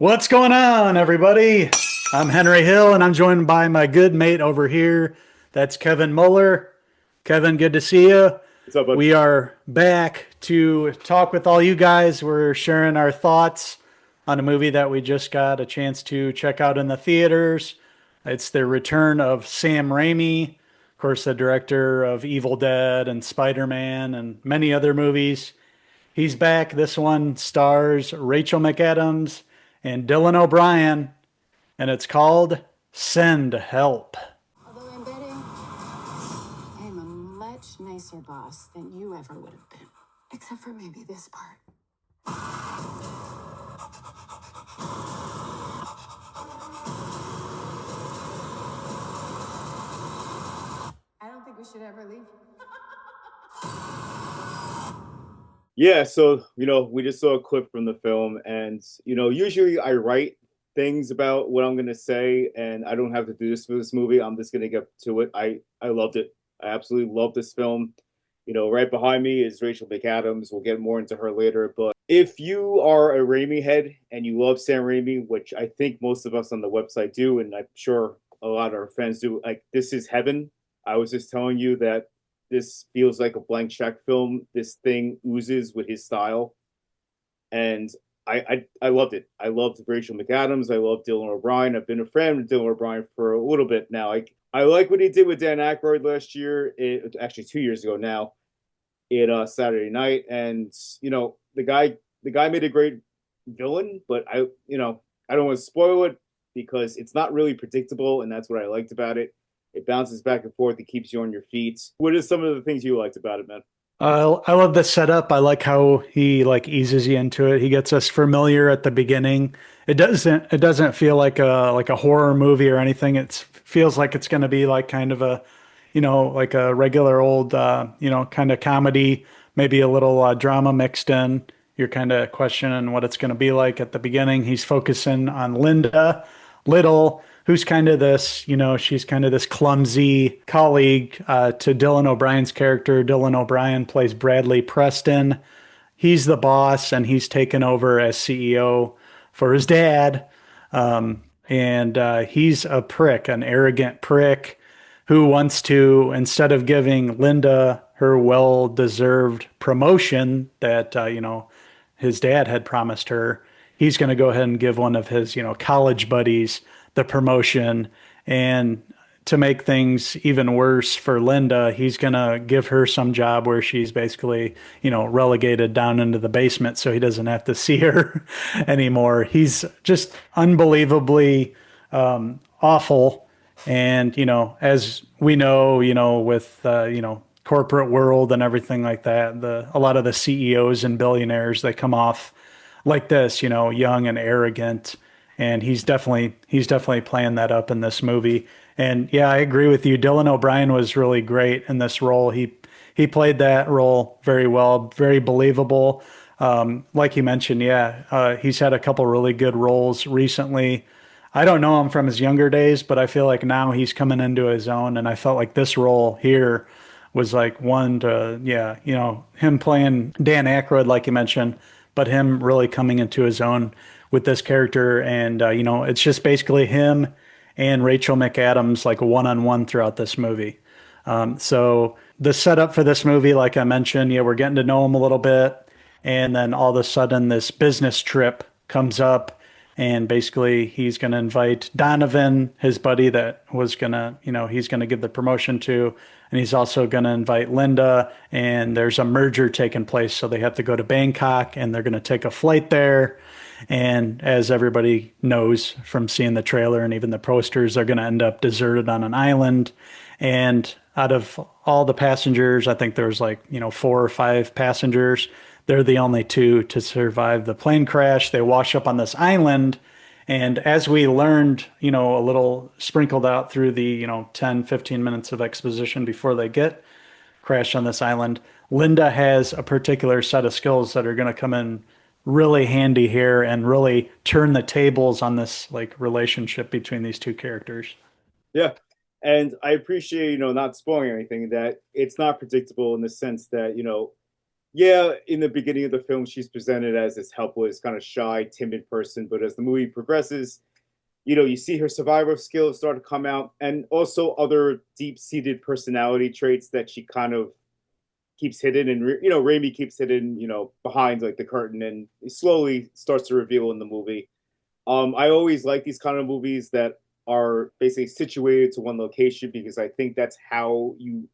What's going on, everybody? I'm Henry Hill, and I'm joined by my good mate over here. That's Kevin Muller. Kevin, good to see you. What's up, bud? We are back to talk with all you guys. We're sharing our thoughts on a movie that we just got a chance to check out in the theaters. It's the return of Sam Raimi, of course, the director of Evil Dead and Spider-Man and many other movies. He's back. This one stars Rachel McAdams and Dylan O'Brien, and it's called Send Help. Although I'm betting I'm a much nicer boss than you ever would have been. Except for maybe this part. I don't think we should ever leave. Yeah, so we just saw a clip from the film, and usually I write things about what I'm gonna say, and I don't have to do this for this movie. I'm just gonna get to it. I loved it. I absolutely love this film. Right behind me is Rachel McAdams. We'll get more into her later, but if you are a Raimi head and you love Sam Raimi, which I think most of us on the website do, and I'm sure a lot of our fans do, like this is heaven. I was just telling you that this feels like a blank check film. This thing oozes with his style, and I loved it. I loved Rachel McAdams. I love Dylan O'Brien. I've been a friend of Dylan O'Brien for a little bit now. I like what he did with Dan Aykroyd last year. Actually 2 years ago now, in Saturday Night, and the guy made a great villain, but I don't want to spoil it because it's not really predictable, and that's what I liked about it. It bounces back and forth. It keeps you on your feet. What are some of the things you liked about it, man? I love the setup. I like how he like eases you into it. He gets us familiar at the beginning. It doesn't feel like a horror movie or anything. It feels like it's going to be like kind of a like a regular old kind of comedy, maybe a little drama mixed in. You're kind of questioning what it's going to be like at the beginning. He's focusing on Linda Little, who's kind of this, she's kind of this clumsy colleague to Dylan O'Brien's character. Dylan O'Brien plays Bradley Preston. He's the boss, and he's taken over as CEO for his dad. And he's a prick, an arrogant prick who wants to, instead of giving Linda her well-deserved promotion that, his dad had promised her, he's going to go ahead and give one of his, college buddies the promotion. And to make things even worse for Linda, he's going to give her some job where she's basically, relegated down into the basement so he doesn't have to see her anymore. He's just unbelievably awful. And, as we know, with, corporate world and everything like that, a lot of the CEOs and billionaires, they come off like this, young and arrogant. And he's definitely playing that up in this movie. And yeah, I agree with you. Dylan O'Brien was really great in this role. He played that role very well, very believable. Like you mentioned, yeah, he's had a couple really good roles recently. I don't know him from his younger days, but I feel like now he's coming into his own. And I felt like this role here was like one to, yeah, him playing Dan Aykroyd, like you mentioned, but him really coming into his own with this character. And, it's just basically him and Rachel McAdams like one on one throughout this movie. So the setup for this movie, like I mentioned, yeah, we're getting to know him a little bit. And then all of a sudden, this business trip comes up, and basically he's going to invite Donovan, his buddy that was going to, he's going to give the promotion to, and he's also going to invite Linda, and there's a merger taking place, so they have to go to Bangkok, and they're going to take a flight there. And as everybody knows from seeing the trailer and even the posters, they're going to end up deserted on an island. And out of all the passengers, I think there's like, four or five passengers. They're the only two to survive the plane crash. They wash up on this island. And as we learned, a little sprinkled out through the, 10, 15 minutes of exposition before they get crashed on this island, Linda has a particular set of skills that are going to come in really handy here and really turn the tables on this like relationship between these two characters. Yeah, and I appreciate not spoiling anything, that it's not predictable in the sense that Yeah, in the beginning of the film, she's presented as this helpless, kind of shy, timid person. But as the movie progresses, you see her survivor skills start to come out, and also other deep-seated personality traits that she kind of keeps hidden, and Raimi keeps hidden, behind like the curtain, and it slowly starts to reveal in the movie. I always like these kind of movies that are basically situated to one location because I think that's how you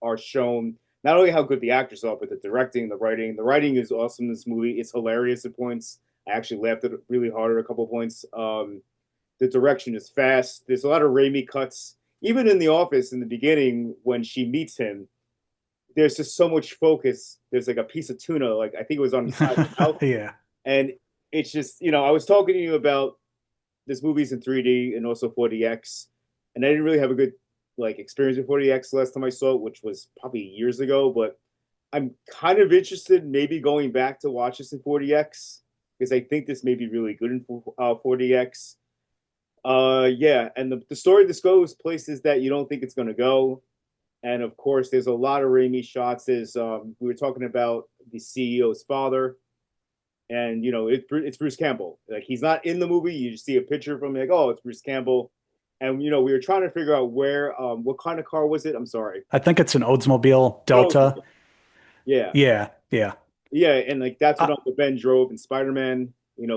are shown not only how good the actors are, but the directing, the writing. The writing is awesome in this movie. It's hilarious at points. I actually laughed at it really hard at a couple of points. The direction is fast. There's a lot of Raimi cuts. Even in the office in the beginning, when she meets him, there's just so much focus. There's like a piece of tuna, like I think it was on the side of the mouth. Yeah. And it's just, I was talking to you about this movie's in 3D and also 4DX, and I didn't really have a good like experience with 4DX last time I saw it, which was probably years ago. But I'm kind of interested, maybe going back to watch this in 4DX because I think this may be really good in 4DX. Yeah, and the story of this goes places that you don't think it's going to go. And of course, there's a lot of Raimi shots. There's we were talking about the CEO's father, and it's Bruce Campbell. Like he's not in the movie. You just see a picture from him, like, oh, it's Bruce Campbell. And we were trying to figure out where, what kind of car was it? I'm sorry. I think it's an Oldsmobile Oh, Delta. yeah, Yeah, yeah. yeah, and like that's what Uh, Uncle Ben drove in Spider-Man.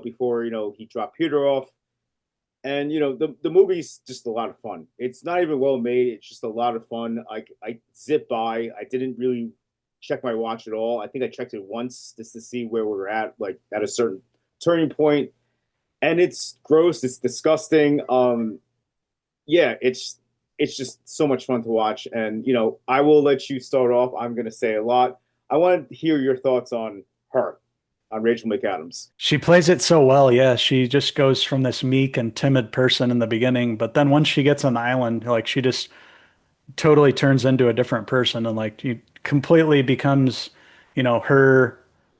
Before he dropped Peter off. And the movie's just a lot of fun. It's not even well made. It's just a lot of fun. I zip by. I didn't really check my watch at all. I think I checked it once just to see where we were at, like at a certain turning point. And it's gross. It's disgusting. Yeah, it's just so much fun to watch. And I will let you start off. I'm gonna say a lot. I want to hear your thoughts on her, on Rachel McAdams. she plays it so well. Yeah, she just goes from this meek and timid person in the beginning, but then once she gets on the island, like she just totally turns into a different person and like you completely becomes, her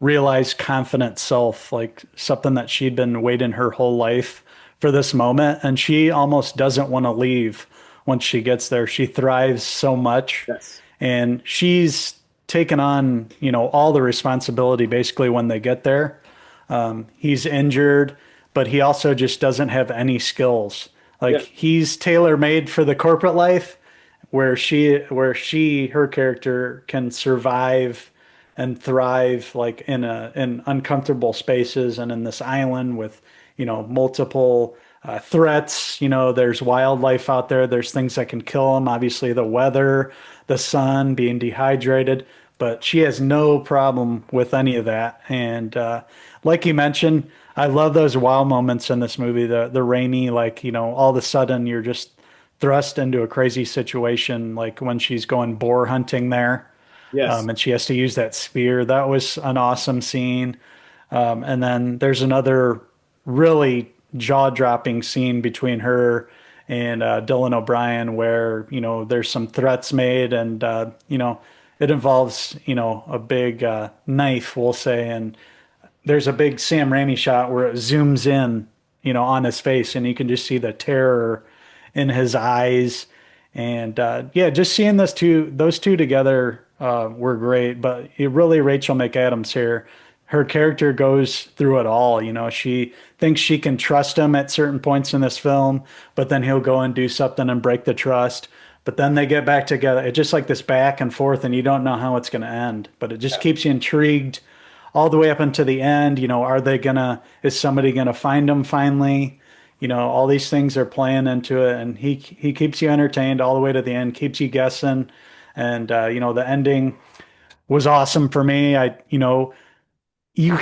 realized confident self, like something that she'd been waiting her whole life for this moment. And she almost doesn't want to leave once she gets there. She thrives so much Yes. and she's taken on, all the responsibility basically when they get there. He's injured, but he also just doesn't have any skills. Like Yeah. he's tailor made for the corporate life, her character can survive and thrive like in uncomfortable spaces and in this island with multiple threats. There's wildlife out there. There's things that can kill them. Obviously, the weather, the sun, being dehydrated. But she has no problem with any of that. And like you mentioned, I love those wow moments in this movie. The rainy, like all of a sudden you're just thrust into a crazy situation, like when she's going boar hunting there, Yes. and she has to use that spear. That was an awesome scene. And then there's another really jaw-dropping scene between her and Dylan O'Brien, where there's some threats made, and it involves a big knife, we'll say, and there's a big Sam Raimi shot where it zooms in, on his face, and you can just see the terror in his eyes. And yeah, just seeing those two together were great. But really, Rachel McAdams here, her character goes through it all. She thinks she can trust him at certain points in this film, but then he'll go and do something and break the trust. But then they get back together. It's just like this back and forth, and you don't know how it's going to end. But it just Yeah. keeps you intrigued all the way up until the end. Is somebody gonna find him finally? All these things are playing into it, and he keeps you entertained all the way to the end, keeps you guessing. And the ending was awesome for me.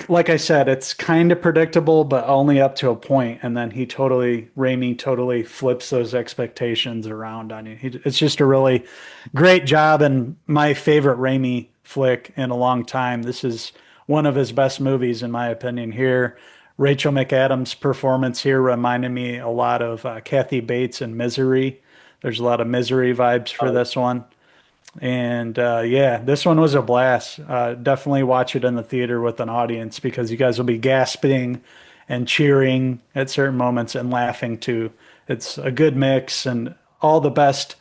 Like I said, it's kind of predictable, but only up to a point, and then Raimi totally flips those expectations around on you. It's just a really great job, and my favorite Raimi flick in a long time. This is one of his best movies, in my opinion. Here, Rachel McAdams' performance here reminded me a lot of Kathy Bates in Misery. There's a lot of Misery vibes for Oh, this one. And yeah, this one was a blast. Definitely watch it in the theater with an audience because you guys will be gasping and cheering at certain moments and laughing too. It's a good mix, and all the best,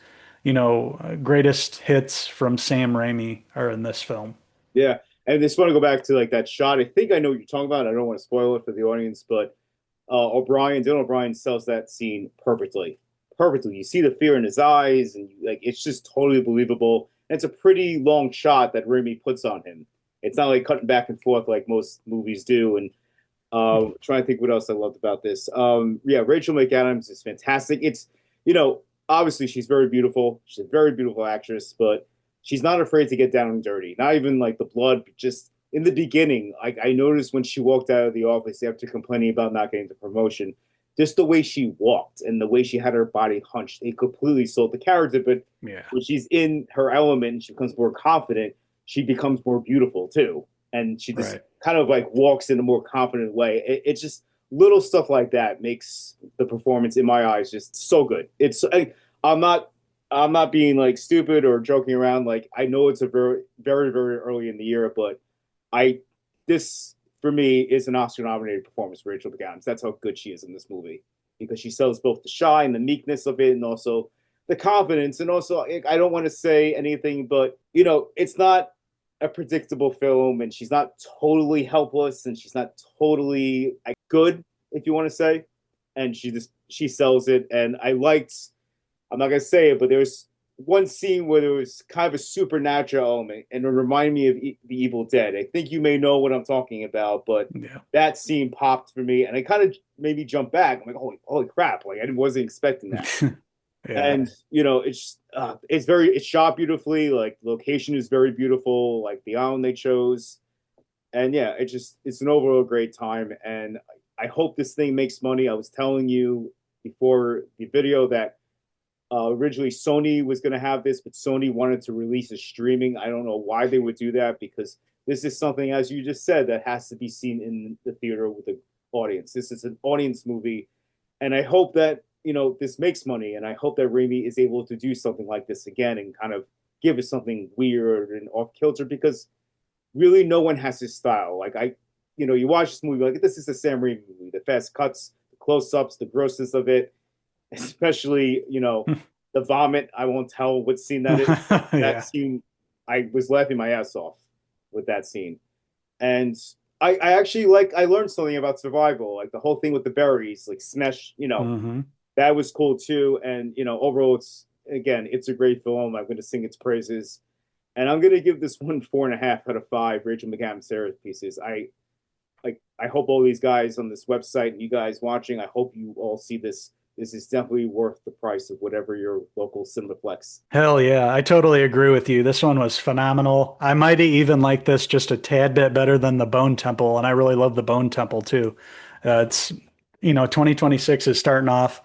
greatest hits from Sam Raimi are in this film. yeah. And just want to go back to like that shot. I think I know what you're talking about. I don't want to spoil it for the audience, but Dylan O'Brien sells that scene perfectly. Perfectly. You see the fear in his eyes, and like it's just totally believable. And it's a pretty long shot that Raimi puts on him. It's not like cutting back and forth like most movies do. And trying to think what else I loved about this. Yeah, Rachel McAdams is fantastic. It's obviously she's very beautiful. She's a very beautiful actress, but she's not afraid to get down and dirty. Not even like the blood, but just in the beginning, like I noticed when she walked out of the office after complaining about not getting the promotion, just the way she walked and the way she had her body hunched, it completely sold the character. But Yeah. when she's in her element and she becomes more confident, she becomes more beautiful too. And she just Right. kind of like walks in a more confident way. It's just little stuff like that makes the performance in my eyes just so good. I'm not I'm not being like stupid or joking around. Like I know it's a very very very early in the year, but I this for me is an Oscar nominated performance for Rachel McAdams. That's how good she is in this movie because she sells both the shy and the meekness of it, and also the confidence. And also, I don't want to say anything, but it's not a predictable film, and she's not totally helpless, and she's not totally good, if you want to say. And she sells it, and I liked. I'm not gonna say it, but there's one scene where there was kind of a supernatural element, and it reminded me of the Evil Dead. I think you may know what I'm talking about, but Yeah. that scene popped for me, and I kind of made me jump back. I'm like, holy crap! Like I wasn't expecting that. Yeah. And it's shot beautifully. Like the location is very beautiful. Like the island they chose, and yeah, it's an overall great time. And I hope this thing makes money. I was telling you before the video that originally Sony was going to have this, but Sony wanted to release a streaming. I don't know why they would do that because this is something, as you just said, that has to be seen in the theater with the audience. This is an audience movie, and I hope that this makes money, and I hope that Raimi is able to do something like this again and kind of give us something weird and off kilter because really no one has his style. Like you watch this movie like this is a Sam Raimi movie. The fast cuts, the close ups, the grossness of it, especially the vomit. I won't tell what scene that is. That Yeah. scene, I was laughing my ass off with that scene, and I actually I learned something about survival, like the whole thing with the berries, like smash. Hmm. That was cool too. And overall, it's a great film. I'm going to sing its praises, and I'm going to give this one 4.5 out of 5. Rachel McAdams Sarah pieces. I hope all these guys on this website and you guys watching, I hope you all see this. This is definitely worth the price of whatever your local Cineplex. Hell yeah, I totally agree with you. This one was phenomenal. I might even like this just a tad bit better than the Bone Temple, and I really love the Bone Temple too. It's 2026 is starting off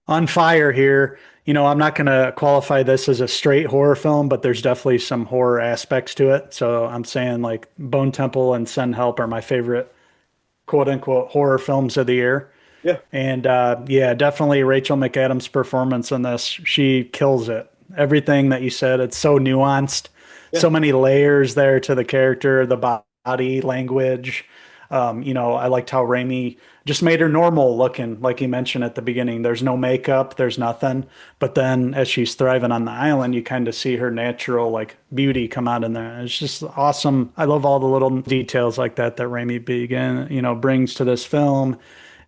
on fire here. I'm not going to qualify this as a straight horror film, but there's definitely some horror aspects to it. So I'm saying like Bone Temple and Send Help are my favorite quote unquote horror films of the year. Yeah, And yeah, definitely Rachel McAdams' performance in this. She kills it. Everything that you said, it's so nuanced, yeah, so many layers there to the character, the body language. I liked how Raimi just made her normal looking, like you mentioned at the beginning. There's no makeup, there's nothing. But then as she's thriving on the island, you kind of see her natural like beauty come out in there. It's just awesome. I love all the little details like that that Raimi brings to this film,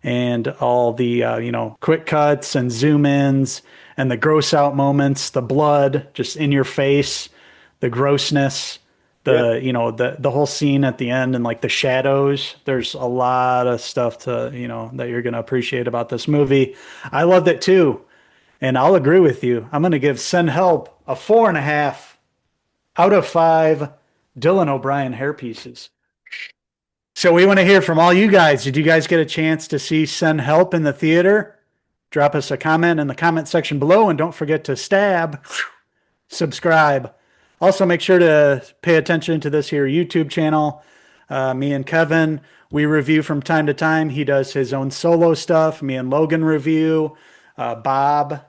and all the quick cuts and zoom ins and the gross out moments, the blood just in your face, the grossness, yeah. the whole scene at the end and like the shadows. There's a lot of stuff to that you're gonna appreciate about this movie. I loved it too, and I'll agree with you. I'm gonna give Send Help a 4.5 out of 5 Dylan O'Brien hair pieces. So we want to hear from all you guys. Did you guys get a chance to see Send Help in the theater? Drop us a comment in the comment section below, and don't forget to subscribe. Also, make sure to pay attention to this here YouTube channel. Me and Kevin, we review from time to time. He does his own solo stuff. Me and Logan review. Bob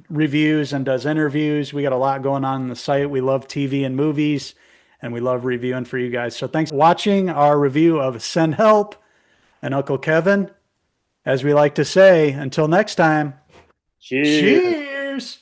reviews and does interviews. We got a lot going on the site. We love TV and movies, and we love reviewing for you guys. So thanks for watching our review of Send Help. And Uncle Kevin, as we like to say, until next time, Cheers. cheers.